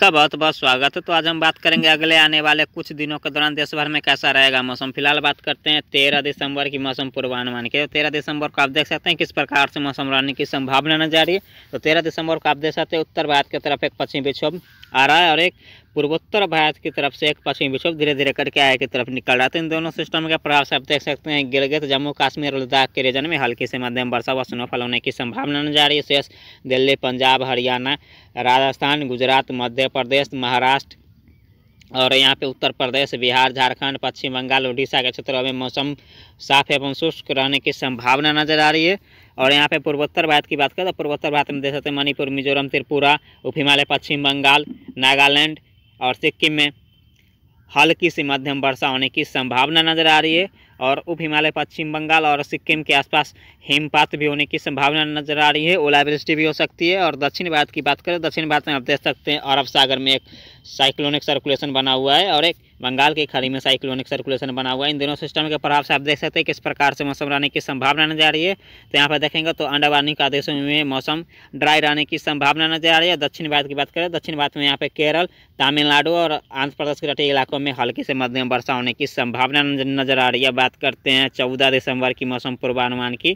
का बहुत बहुत स्वागत है। तो आज हम बात करेंगे अगले आने वाले कुछ दिनों के दौरान देश भर में कैसा रहेगा मौसम। फिलहाल बात करते हैं 13 दिसंबर की मौसम पूर्वानुमान की। 13 दिसंबर को आप देख सकते हैं किस प्रकार से मौसम रहने की संभावना नजर आ रही है। तो 13 दिसंबर को आप देख सकते हैं उत्तर भारत की तरफ एक पश्चिमी विक्षोभ आ रहा है और एक पूर्वोत्तर भारत की तरफ से एक पश्चिमी विक्षोभ धीरे धीरे करके आगे की तरफ निकल रहा है। तो इन दोनों सिस्टम के प्रभाव से आप देख सकते हैं गिलगित जम्मू कश्मीर और लद्दाख के रीजन में हल्की से मध्यम वर्षा व स्नोफॉल होने की संभावना नजर आ रही है। शेष दिल्ली, पंजाब, हरियाणा, राजस्थान, गुजरात, मध्य प्रदेश, महाराष्ट्र और यहाँ पे उत्तर प्रदेश, बिहार, झारखंड, पश्चिम बंगाल, उड़ीसा के क्षेत्रों में मौसम साफ एवं शुष्क रहने की संभावना नजर आ रही है। और यहाँ पे पूर्वोत्तर भारत की बात करें तो पूर्वोत्तर भारत में देख सकते हैं मणिपुर, मिजोरम, त्रिपुरा, उप हिमालय, पश्चिम बंगाल, नागालैंड और सिक्किम में हल्की से मध्यम वर्षा होने की संभावना नजर आ रही है। और उप हिमालय, पश्चिम बंगाल और सिक्किम के आसपास हिमपात भी होने की संभावना नजर आ रही है। ओलावृष्टि भी हो सकती है। और दक्षिण भारत की बात करें दक्षिण भारत में आप देख सकते हैं अरब सागर में एक साइक्लोनिक सर्कुलेशन बना हुआ है और एक बंगाल की खाड़ी में साइक्लोनिक सर्कुलेशन बना हुआ है। इन दोनों सिस्टम के प्रभाव से आप देख सकते हैं किस प्रकार से मौसम रहने की संभावना नजर आ रही है। तो यहाँ पर देखेंगे तो अंडमान निकोबार देशों में मौसम ड्राई रहने की संभावना नजर आ रही है। दक्षिण भारत की बात करें दक्षिण भारत में यहाँ पे केरल, तमिलनाडु और आंध्र प्रदेश के तटीय इलाकों में हल्की से मध्यम वर्षा होने की संभावना नजर आ रही है। बात करते हैं 14 दिसंबर की मौसम पूर्वानुमान की।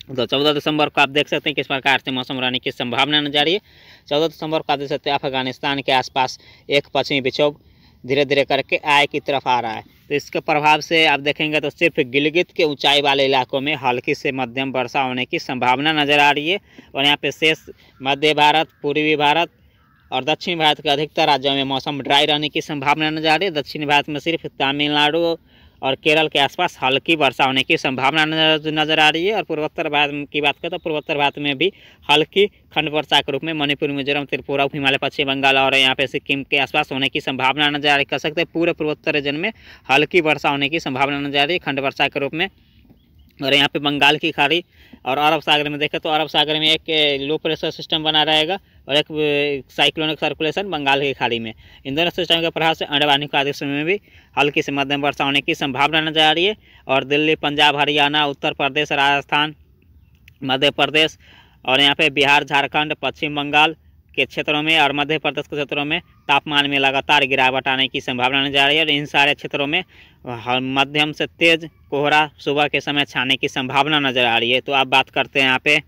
तो 14 दिसंबर को आप देख सकते हैं किस प्रकार से मौसम रहने की संभावना नजर आ रही है। 14 दिसंबर को आप देख सकते हैं अफगानिस्तान के आसपास एक पश्चिमी विक्षोभ धीरे धीरे करके आय की तरफ आ रहा है। तो इसके प्रभाव से आप देखेंगे तो सिर्फ गिलगित के ऊंचाई वाले इलाकों में हल्की से मध्यम वर्षा होने की संभावना नजर आ रही है। और यहाँ पे शेष मध्य भारत, पूर्वी भारत और दक्षिण भारत के अधिकतर राज्यों में मौसम ड्राई रहने की संभावना नजर आ रही है। दक्षिण भारत में सिर्फ तमिलनाडु और केरल के आसपास हल्की वर्षा होने की संभावना नजर आ रही है। और पूर्वोत्तर भारत की बात करें तो पूर्वोत्तर भारत में भी हल्की खंड वर्षा के रूप में मणिपुर, मिजोरम, त्रिपुरा, उप हिमालय, पश्चिम बंगाल और यहाँ पे सिक्किम के आसपास होने की संभावना नजर आ रही है। कह सकते हैं पूरे पूर्वोत्तर रीजन में हल्की वर्षा होने की संभावना नजर आ रही है खंड वर्षा के रूप में। और यहाँ पे बंगाल की खाड़ी और अरब सागर में देखें तो अरब सागर में एक लो प्रेशर सिस्टम बना रहेगा और एक साइक्लोनिक सर्कुलेशन बंगाल की खाड़ी में। इन दोनों सिस्टम के प्रभाव से अंडमान निकोबार देशों में भी हल्की से मध्यम वर्षा होने की संभावना नजर आ रही है। और दिल्ली, पंजाब, हरियाणा, उत्तर प्रदेश, राजस्थान, मध्य प्रदेश और यहाँ पे बिहार, झारखंड, पश्चिम बंगाल के क्षेत्रों में और मध्य प्रदेश के क्षेत्रों में तापमान में लगातार गिरावट आने की संभावना नजर आ रही है। और इन सारे क्षेत्रों में मध्यम से तेज कोहरा सुबह के समय छाने की संभावना नजर आ रही है। तो आप बात करते हैं यहाँ पे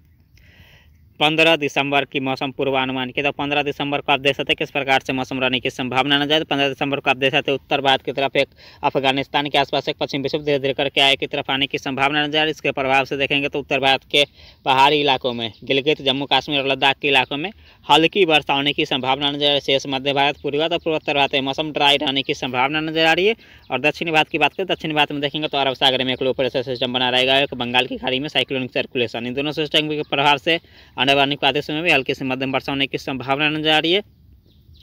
15 दिसंबर की मौसम पूर्वानुमान की। तो 15 दिसंबर को आप देख सकते हैं किस प्रकार से मौसम रहने की संभावना नजर है। 15 दिसंबर को आप देख सकते हैं उत्तर भारत की तरफ एक अफगानिस्तान के आसपास एक पश्चिम विक्षोभ धीरे धीरे करके आगे की तरफ आने की संभावना नजर आ रही है। इसके प्रभाव से देखेंगे तो उत्तर भारत के पहाड़ी इलाकों में गिलगित, जम्मू कश्मीर और लद्दाख के इलाकों में हल्की वर्षा होने की संभावना नजर आ रही है। शेष मध्य भारत, पूर्वी भारत और पूर्वोत्तर भारत में मौसम ड्राई रहने की संभावना नजर आ रही है। और दक्षिण भारत की बात करें दक्षिण भारत में देखेंगे तो अरब सागर में एक लो प्रेशर सिस्टम बना रहेगा, एक बंगाल की खाड़ी में साइक्लोनिक सर्कुलेशन। इन दोनों सिस्टम के प्रभाव से अंडमान निकोबार देशों में हल्की से मध्यम वर्षा होने की संभावना नजर आ रही है।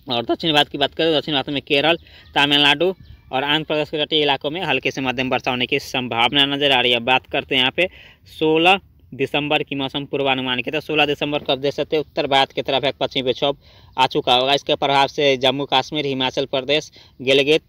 और दक्षिण भारत की बात करें तो दक्षिण भारत में केरल, तमिलनाडु और आंध्र प्रदेश के तटीय इलाकों में हल्के से मध्यम वर्षा होने की संभावना नजर आ रही है। बात करते हैं यहाँ पे 16 दिसंबर की मौसम पूर्वानुमान की। तो 16 दिसंबर को आप देख सकते हैं उत्तर भारत की तरफ एक पश्चिमी विक्षोभ आ चुका होगा। इसके प्रभाव से जम्मू कश्मीर, हिमाचल प्रदेश, गिलगित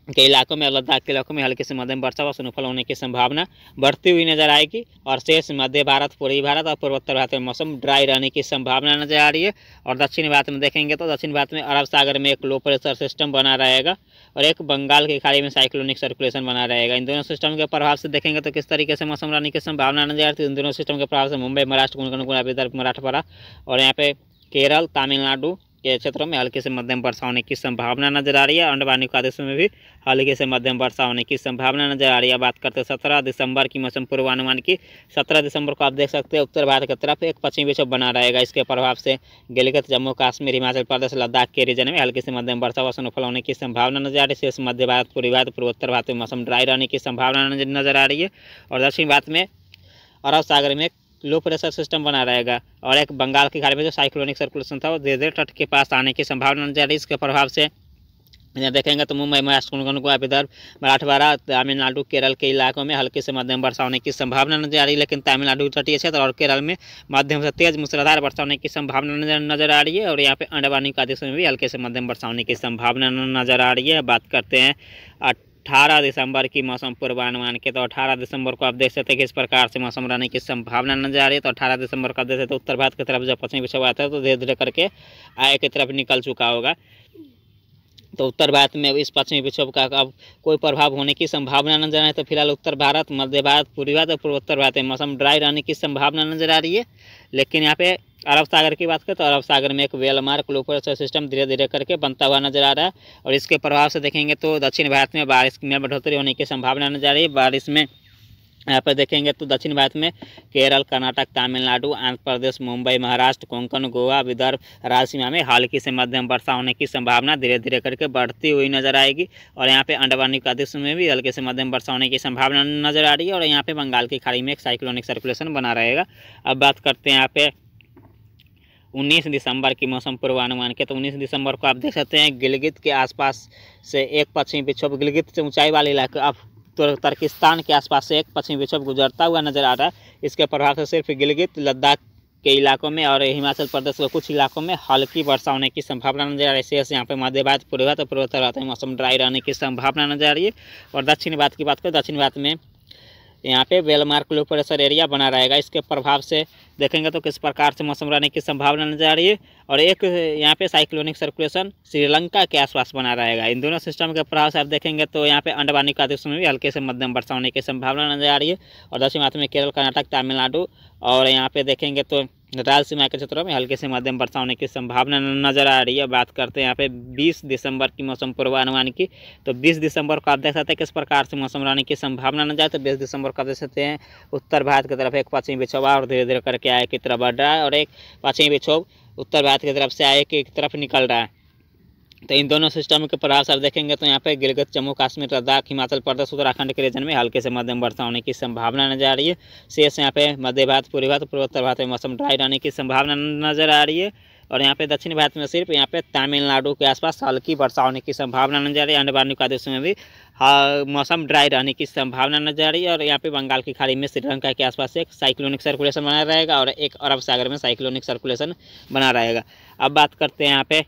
के इलाकों में और लद्दाख के इलाकों में हल्की से मध्यम वर्षा व स्नोफॉल होने की संभावना बढ़ती हुई नजर आएगी। और शेष मध्य भारत, पूर्वी भारत और पूर्वोत्तर भारत में मौसम ड्राई रहने की संभावना नजर आ रही है। और दक्षिण भारत में देखेंगे तो दक्षिण भारत में अरब सागर में एक लो प्रेशर सिस्टम बना रहेगा और एक बंगाल की खाड़ी में साइक्लोनिक सर्कुलेशन बना रहेगा। इन दोनों सिस्टम के प्रभाव से देखेंगे तो किस तरीके से मौसम रहने की संभावना नजर आती है। इन दोनों सिस्टम के प्रभाव से मुंबई, महाराष्ट्र, कोंकण, विदर्भ, मराठवाड़ा और यहाँ पे केरल, तमिलनाडु के क्षेत्रों में हल्की से मध्यम वर्षा होने की संभावना नजर आ रही है। अंडमान निकोबार देशों में भी हल्की से मध्यम वर्षा होने की संभावना नजर आ रही है। बात करते हैं 17 दिसंबर की मौसम पूर्वानुमान की। 17 दिसंबर को आप देख सकते हैं उत्तर भारत की तरफ एक पश्चिमी विक्षोभ बना रहेगा। इसके प्रभाव से गिलगित, जम्मू कश्मीर, हिमाचल प्रदेश, लद्दाख के रीजन में हल्की से मध्यम वर्षा व स्नोफॉल होने की संभावना नजर आ रही है। शेष मध्य भारत, पूर्वी भारत, पूर्वोत्तर भारत में मौसम ड्राई रहने की संभावना नजर आ रही है। और दक्षिण भारत में अरब सागर में लो प्रेशर सिस्टम बना रहेगा और एक बंगाल की खाड़ी में जो साइक्लोनिक सर्कुलेशन था वो धीरे धीरे तट के पास आने की संभावना नजर आ रही है। इसके प्रभाव से यहाँ देखेंगे तो मुंबई, महाराष्ट्र, कोंकण, विदर्भ, मराठवाड़ा, तमिलनाडु, केरल के इलाकों में हल्की से मध्यम वर्षा होने की संभावना नजर आ रही है। लेकिन तमिलनाडु तटीय क्षेत्र और केरल में मध्यम से तेज मूसलाधार वर्षा होने की संभावना नजर आ रही है। और यहाँ पे अंडमान निकोबार देशों में भी हल्के से मध्यम वर्षा होने की संभावना नजर आ रही है। बात करते हैं 18 दिसंबर की मौसम पूर्वानुमान के। तो 18 दिसंबर को आप देख सकते हैं कि इस प्रकार से मौसम रहने की संभावना नजर आ रही है। तो 18 दिसंबर को आप देख सकते हैं उत्तर भारत की तरफ जब पश्चिमी विक्षोभ आता है तो धीरे धीरे करके आगे की तरफ निकल चुका होगा। तो उत्तर भारत में इस पश्चिमी विक्षोभ का अब कोई प्रभाव होने की संभावना नजर आ रही है। तो फिलहाल उत्तर भारत, मध्य भारत, पूर्वी भारत और पूर्वोत्तर भारत में मौसम ड्राई रहने की संभावना नजर आ रही है। लेकिन यहाँ पे अरब सागर की बात करें तो अरब सागर में एक वेलमार्क लो प्रेशर सिस्टम धीरे धीरे करके बनता हुआ नजर आ रहा है और इसके प्रभाव से देखेंगे तो दक्षिण भारत में बारिश में बढ़ोतरी होने की संभावना नजर आ रही है। बारिश में यहाँ पर देखेंगे तो दक्षिण भारत में केरल, कर्नाटक, तमिलनाडु, आंध्र प्रदेश, मुंबई, महाराष्ट्र, कोंकण, गोवा, विदर्भ, रायलसीमा में हल्की से मध्यम वर्षा होने की संभावना धीरे धीरे करके बढ़ती हुई नजर आएगी। और यहाँ पे अंडमान निकोबार में भी हल्के से मध्यम वर्षा होने की संभावना नजर आ रही है। और यहाँ पे बंगाल की खाड़ी में एक साइक्लोनिक सर्कुलेशन बना रहेगा। अब बात करते हैं यहाँ पे 19 दिसंबर की मौसम पूर्वानुमान के। तो 19 दिसंबर को आप देख सकते हैं गिलगित के आसपास से एक पश्चिमी विक्षोभ, गिलगित से ऊंचाई वाले इलाके अब तो तुर्किस्तान के आसपास से एक पश्चिमी विक्षोभ गुजरता हुआ नजर आ रहा है। इसके प्रभाव से सिर्फ गिलगित, लद्दाख के इलाकों में और हिमाचल प्रदेश के कुछ इलाकों में हल्की वर्षा होने की संभावना नजर आ रही है। यहाँ पे मध्य भारत, पूर्वी भारत और पूर्वोत्तर भारत में मौसम ड्राई रहने की संभावना नजर आ रही है। और दक्षिण भारत की बात करें, दक्षिण भारत में यहाँ पे वेलमार्क लो प्रेशर एरिया बना रहेगा। इसके प्रभाव से देखेंगे तो किस प्रकार से मौसम रहने की संभावना नजर आ रही है। और एक यहाँ पे साइक्लोनिक सर्कुलेशन श्रीलंका के आसपास बना रहेगा। इन दोनों सिस्टम के प्रभाव से आप देखेंगे तो यहाँ पे अंडमान निकोबार में भी हल्के से मध्यम वर्षा होने की संभावना नजर आ रही है। और दक्षिण भारत में केरल, कर्नाटक, तमिलनाडु और यहाँ पे देखेंगे तो रायलसीमा के क्षेत्रों में हल्के से मध्यम वर्षा होने की संभावना नजर आ रही है। बात करते हैं यहाँ पे 20 दिसंबर की मौसम पूर्वानुमान की। तो 20 दिसंबर को आप देख सकते हैं किस प्रकार से मौसम रहने की संभावना नजर आए। तो 20 दिसंबर को आप देख सकते हैं उत्तर भारत की तरफ एक पश्चिमी विक्षोभ और धीरे धीरे करके आगे की तरफ बढ़ रहा है और एक पश्चिमी विक्षोभ उत्तर भारत की तरफ से आगे की तरफ निकल रहा है। तो इन दोनों सिस्टम के प्रभाव से आप देखेंगे तो यहाँ पे गिलगित, जम्मू कश्मीर, लद्दाख, हिमाचल प्रदेश, उत्तराखंड के रीजन में हल्के से मध्यम वर्षा होने की संभावना नजर आ रही है। शेष यहाँ पे मध्य भारत, पूर्वी भारत, पूर्वोत्तर भारत में मौसम ड्राई रहने की संभावना नजर आ रही है। और यहाँ पे दक्षिण भारत में सिर्फ यहाँ पे तमिलनाडु के आसपास हल्की वर्षा होने की संभावना नजर आ रही है। अंडमान निकोबार में भी मौसम ड्राई रहने की संभावना नजर आ रही है। और यहाँ पे बंगाल की खाड़ी में श्रीलंका के आसपास एक साइक्लोनिक सर्कुलेशन बना रहेगा और एक अरब सागर में साइक्लोनिक सर्कुलेशन बना रहेगा। अब बात करते हैं यहाँ पे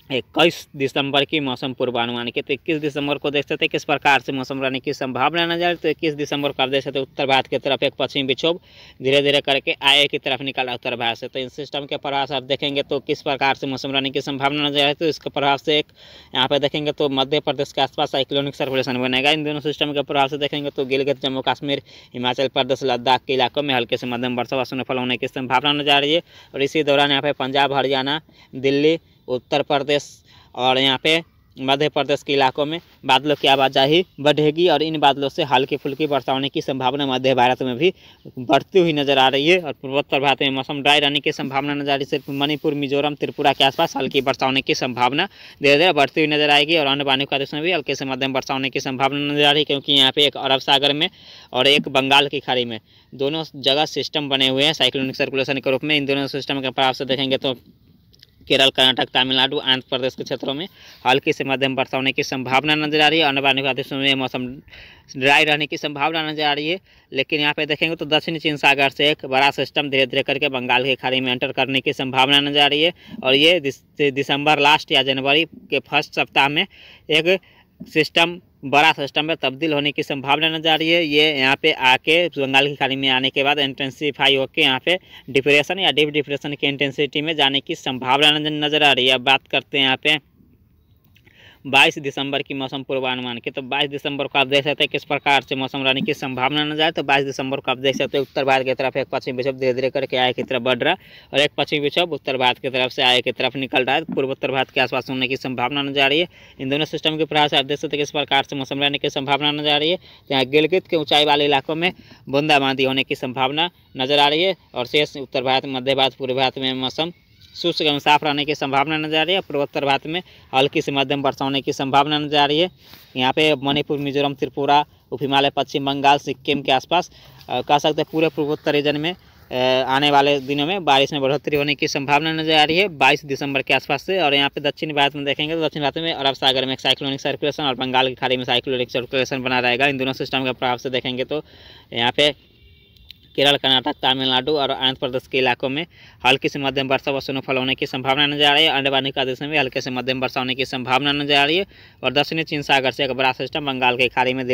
21 दिसंबर की मौसम पूर्वानुमान की। तो 21 दिसंबर को देख सकते हैं किस प्रकार से मौसम रहने की संभावना नजर आ रही है। तो 21 दिसंबर को आप देख सकते हैं उत्तर भारत की तरफ एक पश्चिमी विक्षोभ धीरे धीरे करके आगे की तरफ निकला उत्तर भारत से। तो इन सिस्टम के प्रभाव से आप देखेंगे तो किस प्रकार से मौसम रहने की संभावना नजर आ रही है। तो इसके प्रभाव से एक यहाँ पे देखेंगे तो मध्य प्रदेश के आसपास साइक्लोनिक सर्कुलेशन बनेगा। इन दोनों सिस्टम के प्रभाव से देखेंगे तो गिलगित, जम्मू कश्मीर, हिमाचल प्रदेश, लद्दाख के इलाकों में हल्के से मध्यम वर्षा व स्नोफॉल होने की संभावना नजर आ रही है। और इसी दौरान यहाँ पे पंजाब, हरियाणा, दिल्ली, उत्तर प्रदेश और यहाँ पे मध्य प्रदेश के इलाकों में बादलों की आवाजाही बढ़ेगी और इन बादलों से हल्की फुल्की वर्षा होने की संभावना मध्य भारत में भी बढ़ती हुई नजर आ रही है। और पूर्वोत्तर भारत में मौसम ड्राई रहने की संभावना नजर आ रही है। सिर्फ मणिपुर, मिजोरम, त्रिपुरा के आसपास हल्की वर्षा होने की संभावना धीरे धीरे बढ़ती हुई नजर आएगी। और अंडमान निकोबार में भी हल्के से मध्यम वर्षा होने की संभावना नजर आ रही है, क्योंकि यहाँ पे एक अरब सागर में और एक बंगाल की खाड़ी में दोनों जगह सिस्टम बने हुए हैं साइक्लोनिक सर्कुलेशन के रूप में। इन दोनों सिस्टम के प्रभाव से देखेंगे तो केरल, कर्नाटक, तमिलनाडु, आंध्र प्रदेश के क्षेत्रों में हल्की से मध्यम वर्षा होने की संभावना नजर आ रही है। अंडमान निकोबार में मौसम ड्राई रहने की संभावना नजर आ रही है। लेकिन यहाँ पे देखेंगे तो दक्षिणी चीन सागर से एक बड़ा सिस्टम धीरे धीरे करके बंगाल की खाड़ी में एंटर करने की संभावना नजर आ रही है। और ये दिसंबर लास्ट या जनवरी के फर्स्ट सप्ताह में एक सिस्टम, बड़ा सिस्टम में तब्दील होने की संभावना नजर आ रही है। ये यहाँ पे आके बंगाल की खाड़ी में आने के बाद इंटेंसिफाई होकर यहाँ पे डिप्रेशन या डीप डिप्रेशन की इंटेंसिटी में जाने की संभावना नजर आ रही है। अब बात करते हैं यहाँ पे 22 दिसंबर की मौसम पूर्वानुमान की। तो 22 दिसंबर को आप देख सकते हैं किस प्रकार से मौसम रहने की संभावना नजर आए। तो 22 दिसंबर को आप देख सकते हैं उत्तर भारत की तरफ एक पश्चिमी विक्षोभ धीरे धीरे करके आगे की तरफ बढ़ रहा है और एक पश्चिमी विक्षोभ उत्तर भारत की तरफ से आगे की तरफ निकल रहा है। पूर्वोत्तर भारत के आसपास होने की संभावना नजर आ रही है। इन दोनों सिस्टम के प्रभाव से आप देख सकते हैं किस प्रकार से मौसम रहने की संभावना नजर आ रही है। यहाँ गिलगित के ऊंचाई वाले इलाकों में बूंदाबांदी होने की संभावना नजर आ रही है और शेष उत्तर भारत, मध्य भारत, पूर्वी भारत में मौसम शुष्क एवं साफ रहने की संभावना नजर आ रही है। पूर्वोत्तर भारत में हल्की से मध्यम वर्षा होने की संभावना नजर आ रही है। यहाँ पे मणिपुर, मिजोरम, त्रिपुरा, उप हिमालय, पश्चिम बंगाल, सिक्किम के आसपास कह सकते हैं पूरे पूर्वोत्तर रीजन में आने वाले दिनों में बारिश में बढ़ोतरी होने की संभावना नजर आ रही है 22 दिसंबर के आसपास से। और यहाँ पे दक्षिण भारत में देखेंगे तो दक्षिण भारत में अरब सागर में एक साइक्लोनिक सर्कुलेशन और बंगाल की खाड़ी में साइक्लोनिक सर्कुलेशन बना रहेगा। इन दोनों सिस्टम के प्रभाव से देखेंगे तो यहाँ पे केरल, कर्नाटक, तमिलनाडु और आंध्र प्रदेश के इलाकों में हल्की से मध्यम वर्षा व स्नोफॉल होने की संभावना नजर आ रही है। अंडे निकोबार देश में हल्के से मध्यम वर्षा होने की संभावना नजर आ रही है। और दक्षिणी चीन सागर से एक बड़ा सिस्टम बंगाल की खाड़ी में